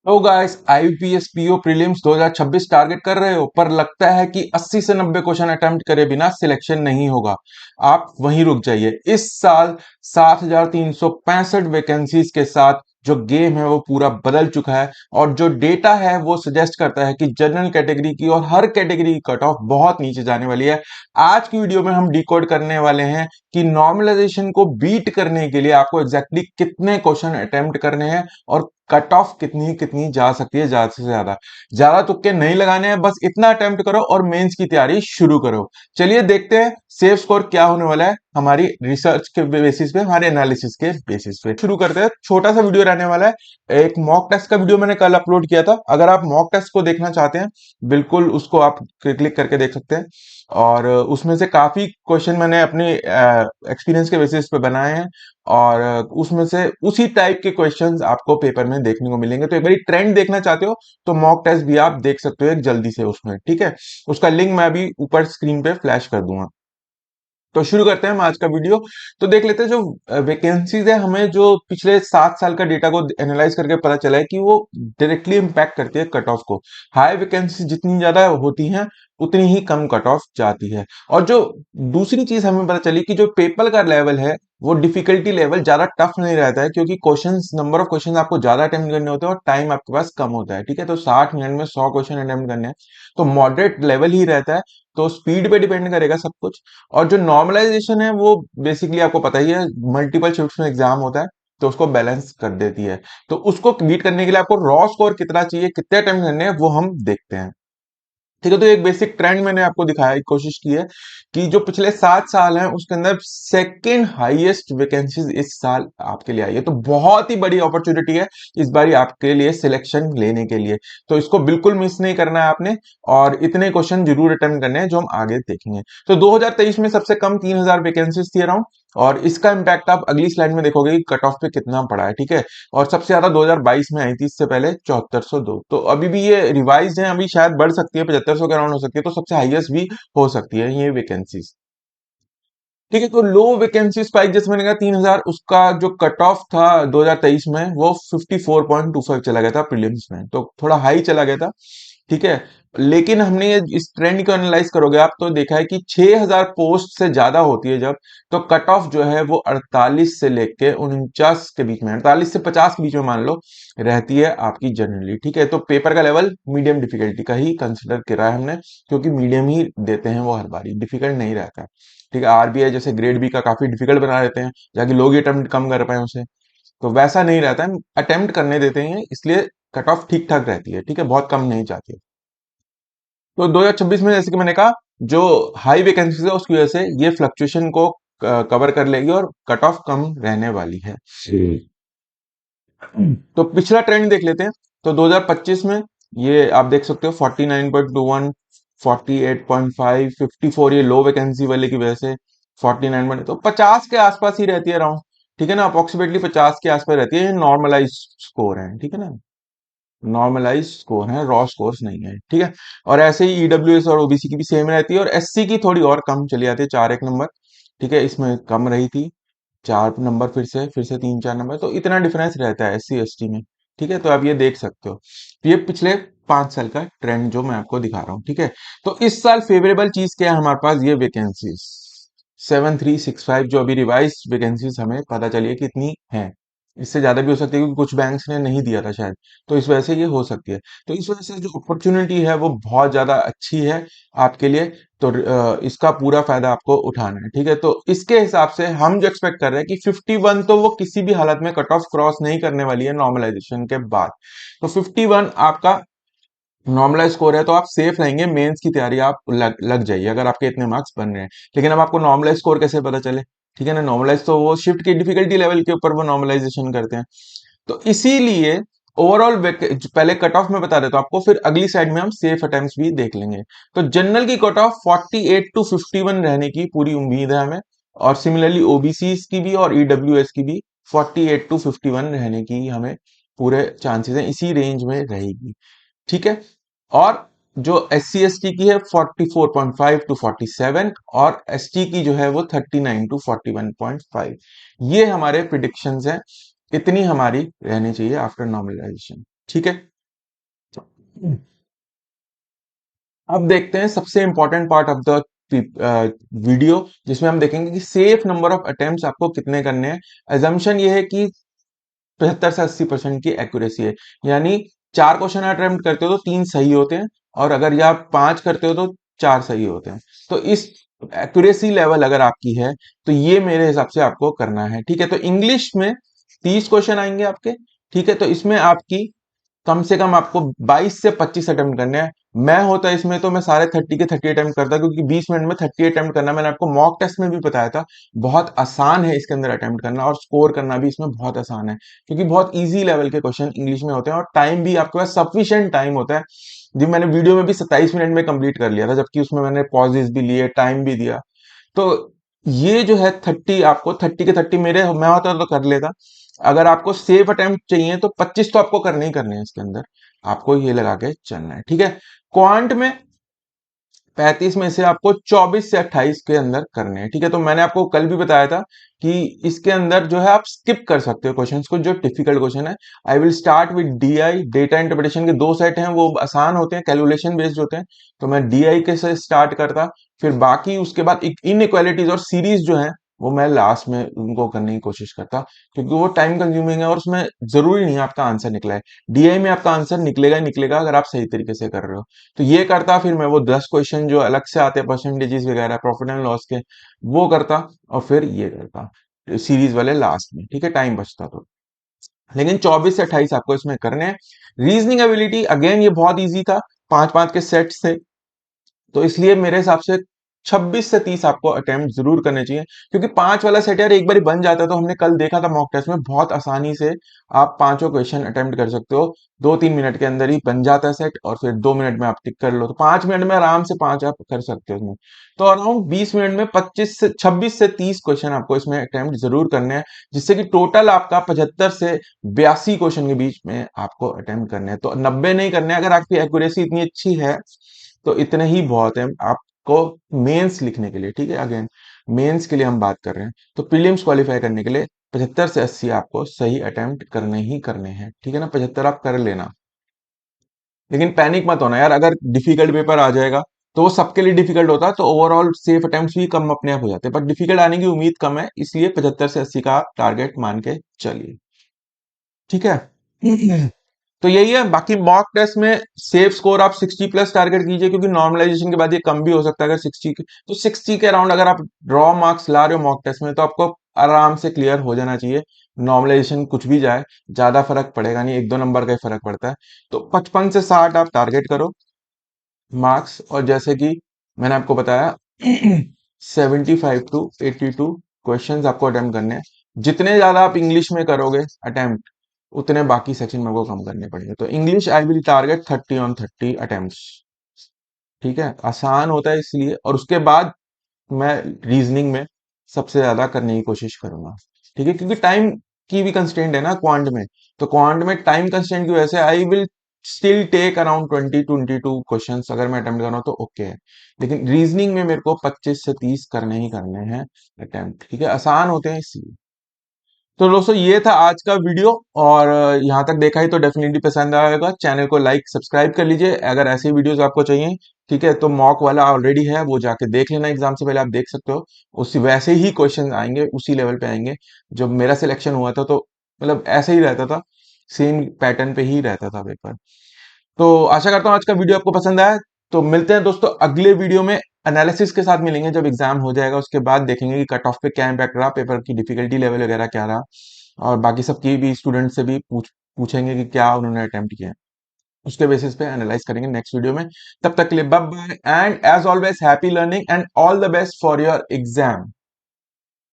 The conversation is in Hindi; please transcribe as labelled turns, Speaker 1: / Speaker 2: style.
Speaker 1: तो guys IPS PO prelims 2026 target कर रहे हो पर लगता है कि 80 से 90 क्वेश्चन अटेम्प्ट करे बिना सिलेक्शन नहीं होगा। आप वहीं रुक जाइए। इस साल 7,365 वैकेंसीज के साथ जो गेम है वो पूरा बदल चुका है और जो डेटा है वो सजेस्ट करता है कि जनरल कैटेगरी की और हर कैटेगरी की कट ऑफ बहुत नीचे जाने वाली है। आज की वीडियो में हम डिकोड करने वाले हैं कि नॉर्मलाइजेशन को बीट करने के लिए आपको एग्जैक्टली कितने क्वेश्चन अटेम्प्ट करने हैं और कट ऑफ कितनी कितनी जा सकती है। ज्यादा से ज्यादा तुक्के नहीं लगाने हैं, बस इतना अटेम्प्ट करो और मेंस की तैयारी शुरू करो। चलिए देखते हैं सेफ स्कोर क्या होने वाला है हमारी रिसर्च के बेसिस पे, हमारे एनालिसिस के बेसिस पे। शुरू करते हैं। छोटा सा वीडियो रहने वाला है। एक मॉक टेस्ट का वीडियो मैंने कल अपलोड किया था। अगर आप मॉक टेस्ट को देखना चाहते हैं बिल्कुल उसको आप क्लिक करके देख सकते हैं। और उसमें से काफी क्वेश्चन मैंने अपने एक्सपीरियंस के बेसिस पे बनाए हैं और उसमें से उसी टाइप के क्वेश्चंस आपको पेपर में देखने को मिलेंगे। तो एक बार ट्रेंड देखना चाहते हो तो मॉक टेस्ट भी आप देख सकते हो एक जल्दी से उसमें, ठीक है। उसका लिंक मैं अभी ऊपर स्क्रीन पे फ्लैश कर दूंगा। तो शुरू करते हैं हम आज का वीडियो। तो देख लेते हैं जो वैकेंसीज है, हमें जो पिछले 7 साल का डेटा को एनालाइज करके पता चला है कि वो डायरेक्टली इंपैक्ट करती है कट ऑफ को। हाई वैकेंसी जितनी ज्यादा होती हैं उतनी ही कम कट ऑफ जाती है। और जो दूसरी चीज हमें पता चली कि जो पेपर का लेवल है वो डिफिकल्टी लेवल ज्यादा टफ नहीं रहता है, क्योंकि क्वेश्चंस, नंबर ऑफ क्वेश्चन आपको ज्यादा अटेम्प्ट करने होते हैं और टाइम आपके पास कम होता है, ठीक है। तो 60 मिनट में 100 क्वेश्चन अटेम्प्ट करने हैं तो मॉडरेट लेवल ही रहता है। तो स्पीड पे डिपेंड करेगा सब कुछ। और जो नॉर्मलाइजेशन है वो बेसिकली आपको पता ही है, मल्टीपल शिफ्ट्स में एग्जाम होता है तो उसको बैलेंस कर देती है। तो उसको बीट करने के लिए आपको रॉ स्कोर कितना चाहिए, कितने अटेम्प्ट करने हैं, वो हम देखते हैं, ठीक है। तो एक बेसिक ट्रेंड मैंने आपको दिखाया, कोशिश की है कि जो पिछले 7 साल हैं उसके अंदर सेकेंड हाईएस्ट वैकेंसीज इस साल आपके लिए आई है। तो बहुत ही बड़ी अपॉर्चुनिटी है इस बार आपके लिए सिलेक्शन लेने के लिए। तो इसको बिल्कुल मिस नहीं करना है आपने और इतने क्वेश्चन जरूर अटेम्प्ट करने हैं जो हम आगे देखेंगे। तो 2023 में सबसे कम 3,000 वैकेंसीज थी अराउंड, और इसका इंपैक्ट आप अगली स्लाइड में देखोगे कि कट ऑफ पे कितना पड़ा है, ठीक है। और सबसे ज्यादा 2022 में आई थी, इससे पहले 7402। तो अभी भी ये रिवाइज है, अभी शायद बढ़ सकती है, 7500 के अराउंड हो सकती है, तो सबसे हाईएस्ट भी हो सकती है ये वैकेंसीज, ठीक है। तो लो वैकेंसी स्पाइक जैसे मैंने कहा 3,000, उसका जो कट ऑफ था 2023 में वो 54.25 चला गया था प्रीलिम्स में, तो थोड़ा हाई चला गया था, ठीक है। लेकिन हमने ये इस ट्रेंड को एनालाइज करोगे आप तो देखा है कि 6,000 पोस्ट से ज्यादा होती है जब, तो कट ऑफ जो है वो 48 से लेके 49 के बीच में, 48 से 50 के बीच में मान लो रहती है आपकी जनरली, ठीक है। तो पेपर का लेवल मीडियम डिफिकल्टी का ही कंसिडर करा है हमने, क्योंकि मीडियम ही देते हैं वो हर बारी, डिफिकल्ट नहीं रहता है, ठीक है। आरबीआई जैसे ग्रेड बी का काफी डिफिकल्ट बना देते हैं ताकि लोग अटेम्प्ट कम कर पाए उसे, तो वैसा नहीं रहता है, अटेम्प्ट करने देते हैं, इसलिए कट ऑफ ठीक ठाक रहती है, ठीक है, बहुत कम नहीं जाती है। तो 2026 में जैसे कि मैंने कहा जो हाई वैकेंसी है उसकी वजह से ये फ्लक्चुएशन को कवर कर लेगी और कट ऑफ कम रहने वाली है। तो पिछला ट्रेंड देख लेते हैं। तो 2025 में ये आप देख सकते हो 49.21, 48.5, 54, ये लो वैकेंसी वाले की वजह से 49 बने, तो 50 के आसपास ही रहती है अराउंड, ठीक है ना, अप्रोक्सीमेटली 50 के आसपास रहती है। ये नॉर्मलाइज स्कोर है, ठीक है ना, नॉर्मलाइज स्कोर है, रॉ स्कोर्स नहीं है, ठीक है। और ऐसे ही ईडब्ल्यूएस और ओबीसी की भी सेम रहती है और एससी की थोड़ी और कम चली जाती है, 4 1 नंबर, ठीक है, इसमें कम रही थी 4 नंबर, फिर से 3 4 नंबर, तो इतना डिफरेंस रहता है एससी एसटी में, ठीक है। तो आप ये देख सकते हो, तो ये पिछले 5 साल का ट्रेंड जो मैं आपको दिखा रहा हूँ, ठीक है। तो इस साल फेवरेबल चीज क्या है हमारे पास, ये वैकेंसीज 7365 जो अभी रिवाइज वैकेंसीज हमें पता चली है कितनी है। इससे ज्यादा भी हो सकती है क्योंकि कुछ बैंक्स ने नहीं दिया था शायद, तो इस वजह से ये हो सकती है। तो इस वजह से जो अपॉर्चुनिटी है वो बहुत ज्यादा अच्छी है आपके लिए। तो इसका पूरा फायदा आपको उठाना है, ठीक है। तो इसके हिसाब से हम जो एक्सपेक्ट कर रहे हैं कि 51 तो वो किसी भी हालत में कट ऑफ क्रॉस नहीं करने वाली है नॉर्मलाइजेशन के बाद। तो 51 आपका नॉर्मलाइज स्कोर है तो आप सेफ रहेंगे, मेंस की तैयारी आप लग जाइए अगर आपके इतने मार्क्स बन रहे हैं। लेकिन अब आपको नॉर्मलाइज स्कोर कैसे पता चले, ठीक है ना, नॉर्मलाइज तो वो शिफ्ट की डिफिकल्टी लेवल के ऊपर वो नॉर्मलाइजेशन करते हैं। तो इसीलिए ओवरऑल पहले कट ऑफ में बता देता हूं आपको, फिर अगली साइड में हम सेफ अटेम्प्ट्स भी देख लेंगे। तो जनरल की कट ऑफ 48 टू 51 रहने की पूरी उम्मीद है हमें, और सिमिलरली ओबीसी की भी और ईडब्ल्यूएस की भी 48 टू 51 रहने की हमें पूरे चांसेस हैं, इसी रेंज में रहेगी, ठीक है। और जो एस सी एस टी की है 44.5 टू 47, और एस टी की जो है वो 39 टू 41.5, ये हमारे प्रिडिक्शंस हैं, इतनी हमारी रहनी चाहिए आफ्टर नॉर्मलाइजेशन, ठीक है। अब देखते हैं सबसे important part of the video, जिसमें हम देखेंगे कि सेफ नंबर ऑफ अटेम्प्ट्स आपको कितने करने हैं। एजम्पशन ये है कि 75 से 80% की एक्यूरेसी है, यानी 4 क्वेश्चन अटेम्प्ट करते हो तो 3 सही होते हैं, और अगर या 5 करते हो तो 4 सही होते हैं। तो इस एक्यूरेसी लेवल अगर आपकी है तो ये मेरे हिसाब से आपको करना है। ठीक है, तो इंग्लिश में 30 क्वेश्चन आएंगे आपके। ठीक है, तो इसमें आपकी कम से कम आपको 22 से 25 अटेम्प्ट करने हैं। मैं होता इसमें तो मैं सारे 30 के 30 अटेम्प्ट करता, क्योंकि 20 मिनट में 30 अटेम्प्ट करना मैंने आपको मॉक टेस्ट में भी बताया था, बहुत आसान है इसके अंदर अटेम्प्ट करना, और स्कोर करना भी इसमें बहुत आसान है, क्योंकि बहुत इजी लेवल के क्वेश्चन इंग्लिश में होते हैं और टाइम भी आपके पास सफिशिएंट टाइम होता है। जो मैंने वीडियो में भी 27 मिनट में कंप्लीट कर लिया था, जबकि उसमें मैंने पॉजेस भी लिए, टाइम भी दिया। तो ये जो है 30, आपको 30 के 30 मेरे मैं होता तो कर लेता। अगर आपको सेफ अटेम्प्ट चाहिए तो 25 तो आपको करने ही करने हैं इसके अंदर, आपको ये लगा के चलना है। ठीक है, क्वांट में 35 में से आपको 24 से 28 के अंदर करने हैं। ठीक है, तो मैंने आपको कल भी बताया था कि इसके अंदर जो है आप स्किप कर सकते हो क्वेश्चंस को, जो डिफिकल्ट क्वेश्चन है। I will start with DI, data interpretation के 2 सेट हैं, वो आसान होते हैं, कैलकुलेशन बेस्ड होते हैं, तो मैं डीआई के से स्टार्ट करता। फिर बाकी उसके बाद इनइक्वालिटीज और सीरीज जो है वो मैं लास्ट में उनको करने की कोशिश करता, क्योंकि वो टाइम कंज्यूमिंग है और उसमें जरूरी नहीं है आपका आंसर निकला है। डीआई में आपका आंसर निकलेगा ही निकलेगा अगर आप सही तरीके से कर रहे हो। तो ये करता, फिर मैं वो 10 क्वेश्चन जो अलग से आते हैं परसेंटेजेस वगैरह प्रॉफिट एंड लॉस के, वो करता, और फिर ये करता सीरीज वाले लास्ट में। ठीक है, टाइम बचता तो। लेकिन 24 से 28 आपको इसमें करने हैं। रीजनिंग एबिलिटी अगेन ये बहुत इजी था, 5 5 के सेट थे, तो इसलिए मेरे हिसाब से 26 से 30 आपको अटेम्प्ट जरूर करने चाहिए, क्योंकि 5 वाला सेट यार एक बार बन जाता है, तो हमने कल देखा था मॉक टेस्ट में, बहुत आसानी से आप पांचों क्वेश्चन अटेम्प्ट कर सकते हो। 2 3 मिनट के अंदर ही बन जाता है सेट, और फिर 2 मिनट में आप टिक कर लो, तो 5 मिनट में आराम से 5 आप कर सकते हो इसमें। तो अराउंड 20 मिनट में 26 से 30 क्वेश्चन आपको इसमें अटेम्प्ट जरूर करने हैं, जिससे कि टोटल आपका 75 से 82 क्वेश्चन के बीच में आपको अटेम्प्ट करने हैं। तो 90 नहीं करने हैं। अगर आपकी एक्यूरेसी इतनी अच्छी है तो इतने ही बहुत है आपको मेंस लिखने के लिए। ठीक है, अगेन मेंस के लिए हम बात कर रहे हैं, तो प्रीलिम्स क्वालिफाई करने के लिए 75 से 80 आपको सही अटेम्प्ट करने ही करने हैं। ठीक है ना, 75 आप कर लेना। लेकिन पैनिक मत होना यार, अगर डिफिकल्ट पेपर आ जाएगा तो वो सबके लिए डिफिकल्ट होता है, तो ओवरऑल सेफ अटेम्प्ट भी कम अपने आप हो जाते हैं, पर डिफिकल्ट आने की उम्मीद कम है, इसलिए 75 से 80 का टारगेट मान के चलिए। ठीक है, तो यही है। बाकी मॉक टेस्ट में सेफ स्कोर आप 60 प्लस टारगेट कीजिए, क्योंकि नॉर्मलाइजेशन के बाद ये कम भी हो सकता है। अगर 60 तो 60 के अराउंड अगर आप रॉ मार्क्स ला रहे हो मॉक टेस्ट में, तो आपको आराम से क्लियर हो जाना चाहिए। नॉर्मलाइजेशन कुछ भी जाए, ज्यादा फर्क पड़ेगा नहीं, 1 2 नंबर का ही फर्क पड़ता है। तो 55 से 60 आप टारगेट करो मार्क्स, और जैसे कि मैंने आपको बताया 75 to 82 क्वेश्चन आपको अटेम्प्ट करने हैं। जितने ज्यादा आप इंग्लिश में करोगे अटेम्प्ट, उतने बाकी सेक्शन में वो कम करने पड़ेंगे। तो English I will target 30 on 30 attempts. ठीक है, आसान होता है इसलिए, और उसके बाद मैं रीजनिंग में सबसे ज्यादा करने की कोशिश करूंगा। ठीक है, क्योंकि टाइम की भी कंस्ट्रेंट है ना क्वांट में, तो क्वांट में टाइम कंस्ट्रेंट की वजह से I will still take around 20 22 question अगर मैं अटेम्प्ट कर रहा हूं तो ओके है। लेकिन रीजनिंग में मेरे को 25 से 30 करने ही करने हैं अटेम्प्ट। ठीक है, आसान होते हैं इसलिए। तो दोस्तों ये था आज का वीडियो, और यहाँ तक देखा ही तो डेफिनेटली पसंद आएगा। चैनल को लाइक सब्सक्राइब कर लीजिए अगर ऐसे वीडियोस आपको चाहिए। ठीक है, तो मॉक वाला ऑलरेडी है, वो जाके देख लेना, एग्जाम से पहले आप देख सकते हो। उसी वैसे ही क्वेश्चन आएंगे, उसी लेवल पे आएंगे। जब मेरा सिलेक्शन हुआ था तो मतलब ऐसे ही रहता था, सेम पैटर्न पे ही रहता था पेपर। तो आशा करता हूँ आज का वीडियो आपको पसंद आया। तो मिलते हैं दोस्तों अगले वीडियो में, एनालिसिस के साथ मिलेंगे जब एग्जाम हो जाएगा, उसके बाद देखेंगे कि कट ऑफ पे क्या इम्पैक्ट रहा, पेपर की डिफिकल्टी लेवल वगैरह क्या रहा, और बाकी सबकी भी स्टूडेंट से भी पूछेंगे कि क्या उन्होंने अटेम्प्ट किया है। उसके बेसिस पे एनालाइज करेंगे नेक्स्ट वीडियो में। तब तक के लिए bye bye, and as always happy learning and all the best for your exam.